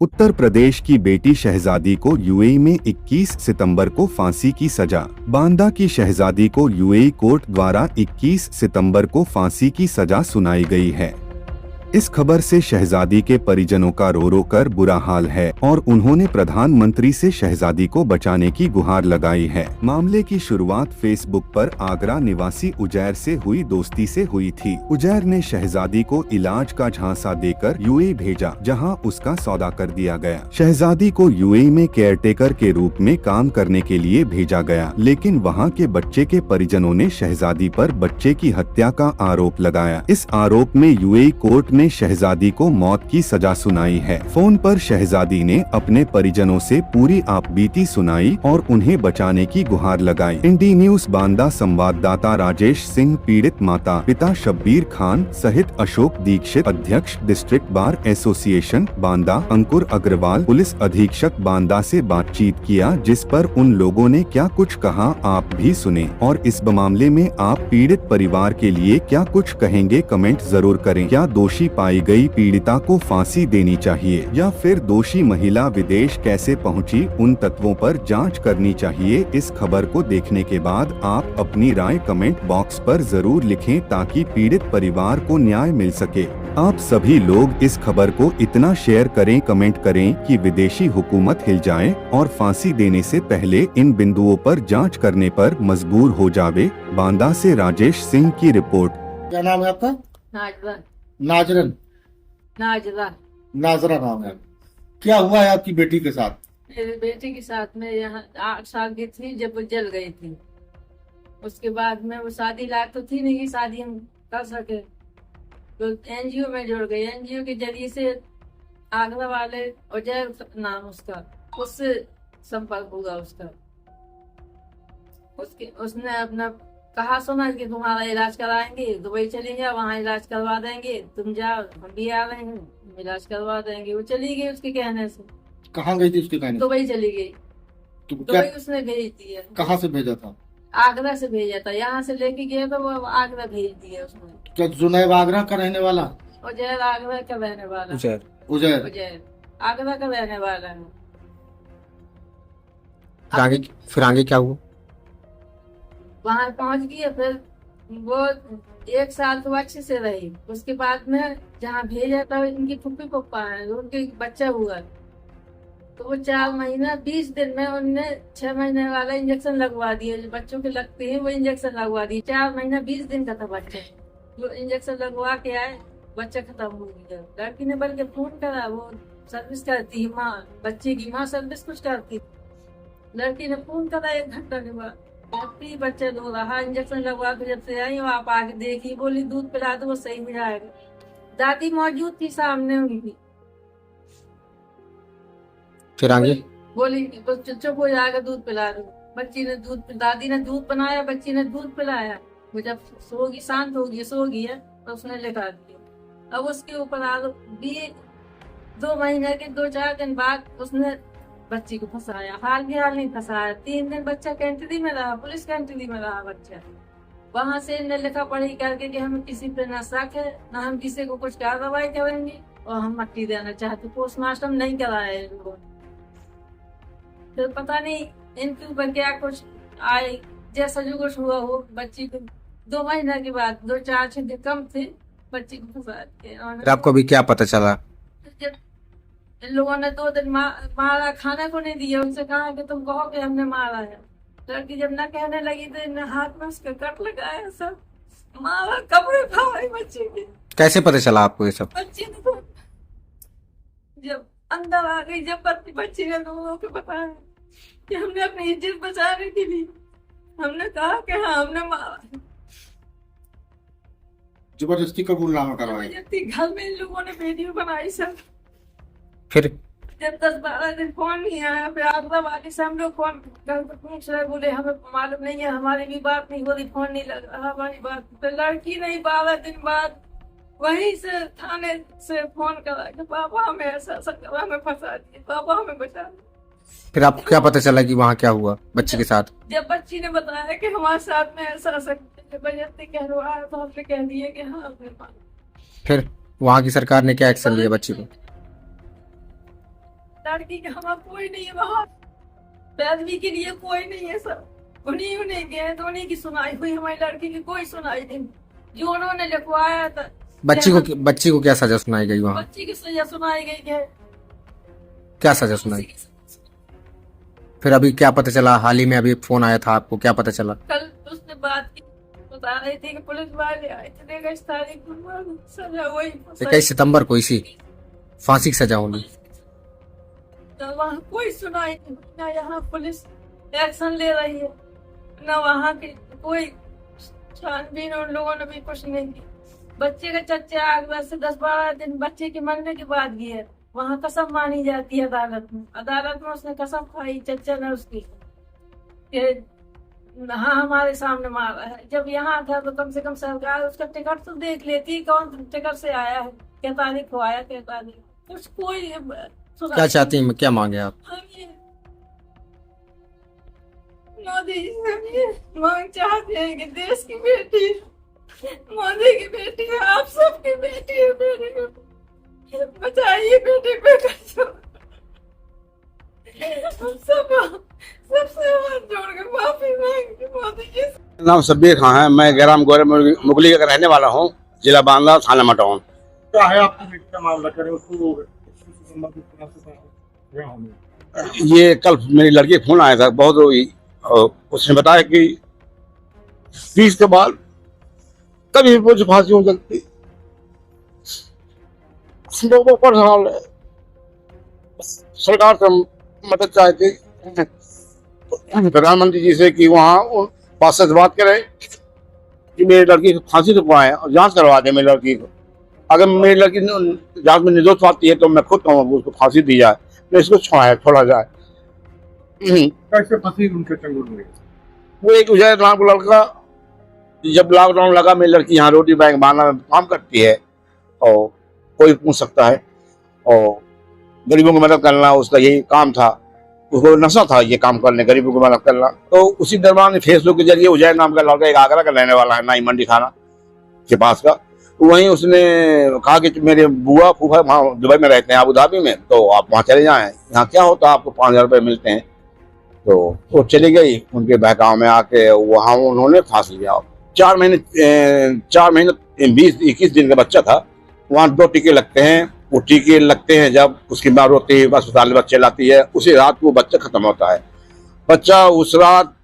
उत्तर प्रदेश की बेटी शहजादी को यूएई में 21 सितंबर को फांसी की सजा। बांदा की शहजादी को यूएई कोर्ट द्वारा 21 सितंबर को फांसी की सजा सुनाई गई है। इस खबर से शहजादी के परिजनों का रो रो कर बुरा हाल है और उन्होंने प्रधानमंत्री से शहजादी को बचाने की गुहार लगाई है। मामले की शुरुआत फेसबुक पर आगरा निवासी उजैर से हुई दोस्ती से हुई थी। उजैर ने शहजादी को इलाज का झांसा देकर यूएई भेजा, जहां उसका सौदा कर दिया गया। शहजादी को यूएई में केयरटेकर के रूप में काम करने के लिए भेजा गया, लेकिन वहां के बच्चे के परिजनों ने शहजादी पर बच्चे की हत्या का आरोप लगाया। इस आरोप में यूएई कोर्ट ने शहजादी को मौत की सजा सुनाई है। फोन पर शहजादी ने अपने परिजनों से पूरी आपबीती सुनाई और उन्हें बचाने की गुहार लगाई। इंडी न्यूज बांदा संवाददाता राजेश सिंह पीड़ित माता पिता शब्बीर खान सहित अशोक दीक्षित अध्यक्ष डिस्ट्रिक्ट बार एसोसिएशन बांदा अंकुर अग्रवाल पुलिस अधीक्षक बांदा से बातचीत किया, जिस पर उन लोगों ने क्या कुछ कहा आप भी सुने और इस मामले में आप पीड़ित परिवार के लिए क्या कुछ कहेंगे कमेंट जरूर करें। क्या दोषी पाई गई पीड़िता को फांसी देनी चाहिए या फिर दोषी महिला विदेश कैसे पहुंची, उन तत्वों पर जांच करनी चाहिए। इस खबर को देखने के बाद आप अपनी राय कमेंट बॉक्स पर जरूर लिखें ताकि पीड़ित परिवार को न्याय मिल सके। आप सभी लोग इस खबर को इतना शेयर करें कमेंट करें कि विदेशी हुकूमत हिल जाए और फांसी देने से पहले इन बिंदुओं पर जांच करने पर मजबूर हो जावे। बांदा से राजेश सिंह की रिपोर्ट। क्या नाम है आपका? नाजरन नाजरा नाम है। क्या हुआ है आपकी बेटी के साथ? मेरी बेटी के साथ में यहाँ 8 साल की थी जब वो जल गई थी। उसके बाद में वो शादी लायक तो थी नहीं कि शादी हम कर सके, तो एनजीओ में जुड़ गई। एनजीओ के जरिए से आगरा वाले उजैर नाम उसका, उससे संपर्क हुआ उसका। उसने अपना कहा सुना कि तुम्हारा इलाज कराएंगे, दुबई चली जाओ, वहाँ इलाज करवा देंगे, तुम जाओ, हम भी आ रहे हैं, इलाज करवा देंगे। वो चली गई उसके कहने से। कहाँ गई थी उसके कहने से? दुबई चली गई। तो दुबई उसने भेज दिया। कहाँ से भेजा था? आगरा से भेजा था, यहाँ से लेके गया तो वो आगरा भेज दिया उसने। क्या जुनैब आगरा का रहने वाला? उजैर आगरा का रहने वाला। उजैर आगरा का रहने वाला है। फिर आगे क्या हुआ? वहां पहुंच गई, फिर वो 1 साल तो अच्छे से रही। उसके बाद में जहाँ भेजा था इनकी फुप्पी पप्पा है, उनके बच्चा हुआ, तो वो 4 महीना 20 दिन में उनने 6 महीने वाला इंजेक्शन लगवा दिया। जो बच्चों के लगते हैं वो इंजेक्शन लगवा दिए। 4 महीना 20 दिन का था बच्चा, जो इंजेक्शन लगवा के आए बच्चा खत्म हो गया। लड़की ने बल्कि फोन करा, वो सर्विस करती है माँ, बच्चे की माँ सर्विस कुछ करती। लड़की ने फोन करा 1 घंटा के बाद, बच्चा रो रहा, इंजेक्शन लगवा के जब से आई आप आके देखी, बोली दूध पिला दो वो सही हो जाएगा। दादी मौजूद थी सामने उनकी। फिर आगे बोली चुप हो जाएगा, दूध पिला दो। दादी ने दूध बनाया, बच्ची ने दूध पिलाया। वो जब सोगी, शांत होगी, सो गई है, तो उसने लिखा दिया। अब उसके ऊपर 2 महीने के 2-4 दिन बाद उसने बच्ची को फंसाया। हाल नहीं फंसाया। 3 दिन बच्चा कैंटरी में रहा, पुलिस कैंटरी में रहा बच्चा। वहां से इन्हें लिखा पढ़ी करके कि हम किसी पे न शक है, न हम किसी को कुछ कार्रवाई करेंगे, और हम मट्टी देना चाहते। पोस्टमार्टम नहीं कराया इन लोगों ने। फिर पता नहीं इनके ऊपर क्या कुछ आए, जैसा जो कुछ हुआ हो। बच्ची को 2 महीने के बाद 2-4 दिन कम थे, बच्ची को फंसा दिया। आपको अभी क्या पता चला? जब इन लोगों ने 2 दिन मारा, खाने को नहीं दिया, उनसे कहा कि तुम कहो कि हमने मारा है। लड़की जब न कहने लगी तो इन्हें हाथ में उसका कट लगाया, सब मारा, कपड़े फाड़े बच्चे के। कैसे पता चला आपको ये सब? बच्ची ने तो जब अंदर आ गई, जब बच्ची ने लोगों को बताया कि हमने अपनी इज्जत बचाने के लिए हमने कहा कि हाँ हमने मारा। जबरदस्ती कबूलनामा करवाया। जबरदस्ती घर में इन लोगों ने वीडियो बनाई सब। फिर जब 10-12 दिन फोन नहीं आया, फिर आगरा वाले से हम लोग फोन घर पर पूछ रहे, बोले हमें मालूम नहीं है, हमारी भी बात नहीं हो रही, फोन नहीं लग रहा हमारी बात। तो लड़की नहीं 12 दिन बाद वहीं से थाने से फोन करा कि पापा हमें ऐसा करा, हमें फंसा दिए, पापा हमें बचा दिए। फिर आपको क्या पता चला कि वहाँ क्या हुआ बच्ची के साथ? जब बच्ची ने बताया कि हमारे साथ में ऐसा जबरदस्ती कह रहा है, तो हमने कह दिया कि हाँ, हमने मारा। फिर वहाँ की सरकार ने क्या एक्शन लिया बच्ची को? लड़की का हमारा कोई नहीं है वहाँ, पैरवी के लिए कोई नहीं है, सब उन्हीं गए तो उन्हीं की सुनाई हुई, हमारी लड़की की कोई सुनाई नहीं। जो उन्होंने लिखवाया था बच्ची को क्या सजा सुनाई गई वहाँ? बच्ची की सजा सुनाई गई है। क्या सजा सुनाई? फिर अभी क्या पता चला? हाल ही में अभी फोन आया था आपको, क्या पता चला? कल उसने बात की, बता रही थी कि पुलिस वाले आए थे 21 तारीख को, सजा वही 21 सितंबर को इसी फांसी की सजा होनी। तो वहाँ कोई सुनाई नहीं, ना यहाँ पुलिस एक्शन ले रही है, ना वहाँ की कोई छानबीन उन लोगों ने भी कुछ नहीं की। बच्चे का चच्चा आगरा से 10-12 दिन बच्चे के मरने के बाद गया, वहाँ कसम मानी जाती है अदालत में उसने कसम खाई चच्चा ने उसकी कि हाँ हमारे सामने मारा है। जब यहाँ था तो कम से कम सरकार उसका टिकट तो देख लेती, कौन टिकट से आया है, क्या तारीख को आया, क्या तारीख, कुछ कोई क्या चाहती हैं, क्या मांगे आप? हम ये मोदी जी से हम ये मांग चाहते हैं कि देश की बेटी, मोदी की बेटी है, आप सबकी बेटी है, बेटी को बचाइए, बेटी पे सबसे हाथ जोड़ के माफी मांगती मोदी जी से। नाम शब्बीर खान है। मैं गैराम गोरे मुगली का रहने वाला हूँ, जिला बांदा, थाना मटाउन। क्या है आपकी बेटी का मामला? करें उसको ये कल मेरी लड़की का फोन आया था, बहुत रोई, और उसने बताया कि 20 के बाद कभी भी मुझे फांसी हो सकती। लोगों पर हाल है, सरकार से मदद चाहती प्रधानमंत्री जी से कि वहाँ पास से बात करें कि मेरी लड़की को फांसी रुकवाएं और जांच करवा दें मेरी लड़की को। अगर मेरी लड़की जांच में निर्दोष पाती है तो मैं खुद कहूँगा उसको फांसी दी जाए, तो इसको छोड़ा जाए। कैसे फंसी उनके चंगुल में? वो एक उजैर नाम का लड़का, जब लॉकडाउन लगा मेरी लड़की यहाँ रोटी बैंक बांधा में काम करती है, और कोई पूछ सकता है, और गरीबों की मदद करना उसका यही काम था, उसको नशा था ये काम करने, गरीबों की मदद करना। तो उसी दरमियान फेसबुक के जरिए उजैर नाम का लड़का, एक आगरा का रहने वाला है, नाई मंडी थाना के पास का, वहीं उसने कहा कि मेरे बुआ फूफा वहाँ दुबई में रहते हैं, अबू धाबी में, तो आप वहाँ चले जाएं, यहाँ क्या होता है आपको 5,000 रुपये मिलते हैं। तो वो चली गई उनके बहकाव में आके, वहाँ उन्होंने फांस लिया। 4 महीने 20-21 दिन का बच्चा था। वहाँ 2 टीके लगते हैं, वो टीके लगते हैं जब उसकी माँ रोती है, अस्पताल में बच्चे लाती है, उसी रात वो बच्चा खत्म होता है। बच्चा उस रात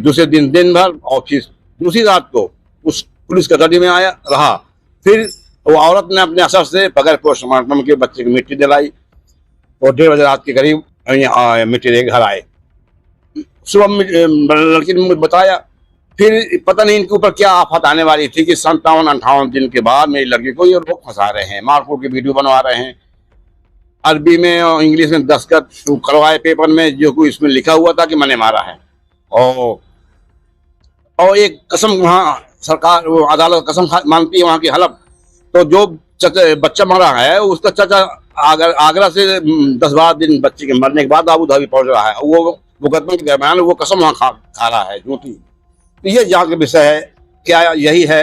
दूसरे दिन भर, और फिर दूसरी रात को उस पुलिस कस्टडी में आया रहा। फिर वो औरत ने अपने असर से बगैर पोस्टमार्टम के बच्चे की मिट्टी दिलाई, और 1:30 बजे रात के करीब मिट्टी लेकर घर आए। सुबह लड़की ने मुझे बताया, फिर पता नहीं इनके ऊपर क्या आफत आने वाली थी कि 57-58 दिन के बाद मेरी लड़की को ये लोग फंसा रहे हैं, मारकूट की वीडियो बनवा रहे हैं, अरबी में और इंग्लिश में दस्तखत करवाए पेपर में, जो कोई इसमें लिखा हुआ था कि मैंने मारा है। और एक कसम वहाँ सरकार, अदालत कसम मानती है वहाँ की हलफ। तो जो बच्चा मरा है उसका चाचा आगरा से 10-12 दिन बच्चे के मरने के बाद अबू धाबी पहुंच रहा है, वो मुकदमे के दरमियान वो कसम वहाँ खा रहा है झूठी। तो ये जांच का विषय है, क्या यही है,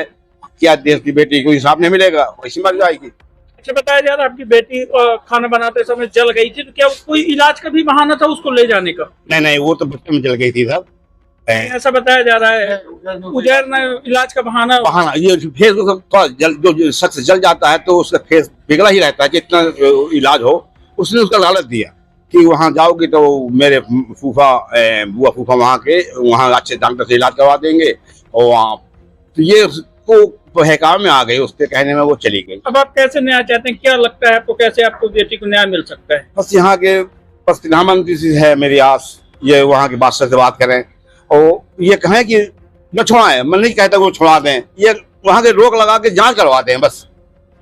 क्या देश की बेटी को हिसाब नहीं मिलेगा, वैसी मर जाएगी। अच्छा, बताया जा रहा है आपकी बेटी खाना बनाते समय जल गई थी, तो क्या कोई इलाज का भी बहाना था उसको ले जाने का? नहीं, वो तो बच्चे में जल गई थी साहब, ऐसा बताया जा रहा है। उजैर ने इलाज का बहाना ये फेस जो शख्स जल जाता है तो उसका फेस पिघला ही रहता है कि इतना इलाज हो। उसने उसका लालच दिया कि वहाँ जाओगी तो मेरे बुआ फूफा वहाँ अच्छे डॉक्टर से इलाज करवा देंगे, और वहाँ तो ये उसको बहकाव में आ गई, उसके कहने में वो चली गई। अब आप कैसे न्याय चाहते हैं? क्या लगता है आपको, कैसे आपको बेटी को न्याय मिल सकता है? बस यहाँ के प्रधानमंत्री से है मेरी आस, ये वहाँ के बादशाह से बात करें और ये कहें कि न छुड़ाएं। मैं नहीं कहता वो छुड़ा दें, ये वहाँ के रोक लगा के जांच करवा दें, बस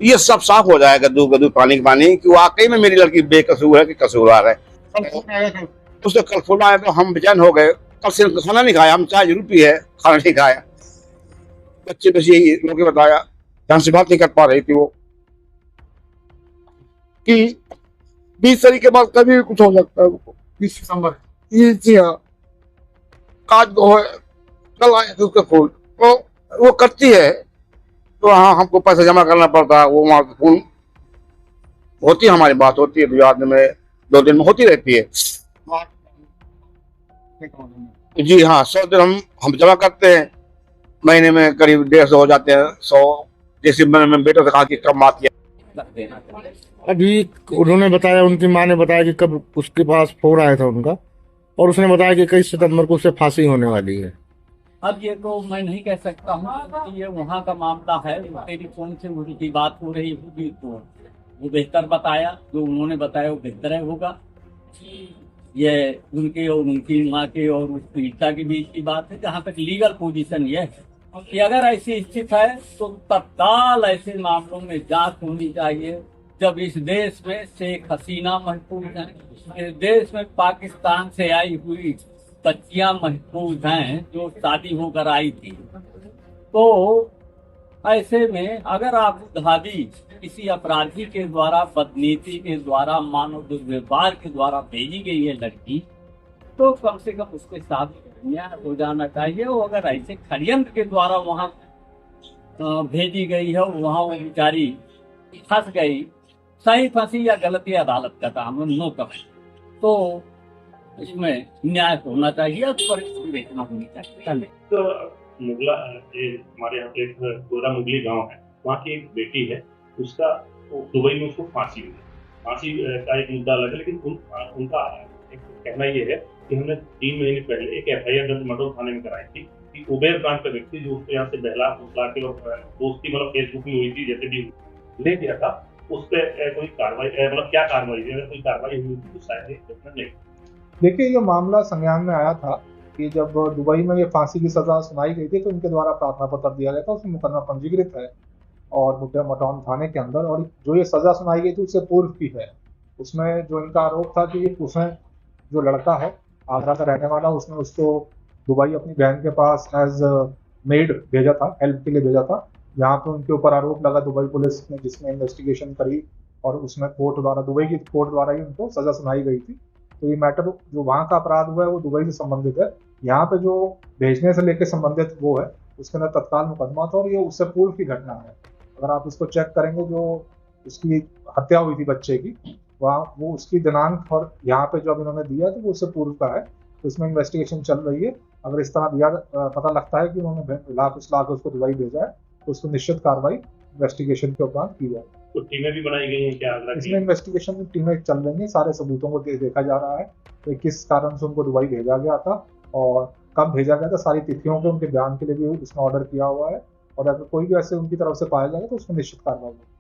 ये सब साफ हो जाएगा, गद्दू पानी की पानी, कि वाकई में मेरी लड़की बेकसूर है कि कसूरवार है। उसने कल फोन आया तो हम बेचैन हो गए, कल से खाना नहीं खाया, हम चाय जरूर पी है, खाना नहीं खाया। बच्चे बस यही लोग बताया, ढंग से बात नहीं कर पा रही थी वो, कि 20 तारीख के बाद कभी भी कुछ हो सकता है। 20 सितंबर ये जी हाँ, आज वो है, कल आए थे उसका फोन, तो वो करती है तो हाँ हमको पैसा जमा करना पड़ता है, वो वहाँ फोन होती है, हमारी बात होती है, बाद में 2 दिन में होती रहती है। जी हाँ, 100 दिन हम जमा करते हैं, महीने में करीब 150 हो जाते हैं। 100 जैसे मैंने बेटों से कहा कि कब माफ किया। अभी उन्होंने बताया, उनकी माँ ने बताया कि कब उसके पास फोन आया था उनका, और उसने बताया कि 21 सितंबर को उसे फांसी होने वाली है। अब ये तो मैं नहीं कह सकता हूँ कि ये वहाँ का मामला है। टेलीफोन से उनकी बात हो रही होगी तो वो बेहतर बताया, जो उन्होंने बताया वो बेहतर होगा। ये उनके और उनकी माँ के और उस पीड़िता के बीच की बात है। जहाँ तक लीगल पोजीशन ये है कि अगर ऐसी स्थिति है तो तत्काल ऐसे मामलों में जांच होनी चाहिए। जब इस देश में शेख हसीना महफूज है, इस देश में पाकिस्तान से आई हुई बच्चियां महफूज हैं जो शादी होकर आई थी, तो ऐसे में अगर आबूधाबी किसी अपराधी के द्वारा, बदनीति के द्वारा, मानव दुर्व्यवहार के द्वारा भेजी गई है लड़की, तो कम से कम उसके साथ न्याय हो जाना चाहिए। और अगर ऐसे षड्यंत्र के द्वारा वहाँ भेजी गई है, वहाँ वो बेचारी फंस गई, सही फंसी या गलती अदालत का काम, नो कमेंट, तो इसमें न्याय होना चाहिए और विवेचना होनी चाहिए। तो मुगला, हमारे यहाँ पे एक गोरा मुगली गांव है, वहाँ की एक बेटी है, उसका दुबई में उसको फांसी हुई। फांसी का एक मुद्दा अलग है, लेकिन उनका एक कहना ये है कि हमने 3 महीने पहले एक FIR दर्ज मडोल थाने में कराई थी कि उबेर ब्रांच का व्यक्ति जो उसको यहाँ से बहला फुसला के और दोस्ती मतलब फेसबुक में हुई थी, जैसे भी ले गया था, उस पर कोई कार्रवाई, मतलब क्या कार्रवाई, अगर कोई कार्रवाई हुई थी तो शायद नहीं। देखिए, ये मामला संज्ञान में आया था कि जब दुबई में ये फांसी की सजा सुनाई गई थी तो इनके द्वारा प्रार्थना पत्र दिया गया था, उसमें मुकदमा पंजीकृत है और मुटिया मटौन थाने के अंदर। और जो ये सजा सुनाई गई थी उससे पूर्व की है। उसमें जो इनका आरोप था कि उसने, जो लड़का है आगरा का रहने वाला, उसने उसको दुबई अपनी बहन के पास एज मेड भेजा था, हेल्प के लिए भेजा था। यहाँ पे उनके ऊपर आरोप लगा दुबई पुलिस ने, जिसमें इन्वेस्टिगेशन करी और उसमें कोर्ट द्वारा, दुबई की कोर्ट द्वारा ही उनको सजा सुनाई गई थी। तो ये मैटर जो वहाँ का अपराध हुआ है वो दुबई से संबंधित है। यहाँ पे जो भेजने से लेकर संबंधित वो है, उसके अंदर तत्काल मुकदमा था और ये उससे पूर्व की घटना है। अगर आप इसको चेक करेंगे, जो उसकी हत्या हुई थी बच्चे की, वहाँ वो उसकी दिनांक और यहाँ पे जो अब इन्होंने दिया तो वो उससे पूर्व का है। तो इसमें इन्वेस्टिगेशन चल रही है। अगर इस तरह दिया पता लगता है कि उन्होंने ला के उसको दुबई भेजा है तो उसको निश्चित कार्रवाई इन्वेस्टिगेशन के उपरांत की जाए। तो टीमें भी बनाई गई हैं क्या? इसमें इन्वेस्टिगेशन की टीमें चल रही हैं, सारे सबूतों को देखा जा रहा है कि किस कारण से उनको दुबई भेजा गया था और कब भेजा गया था। सारी तिथियों के उनके बयान के लिए भी उसने ऑर्डर किया हुआ है और अगर कोई भी ऐसे उनकी तरफ से पाया जाएगा तो उसमें निश्चित कार्रवाई होगी।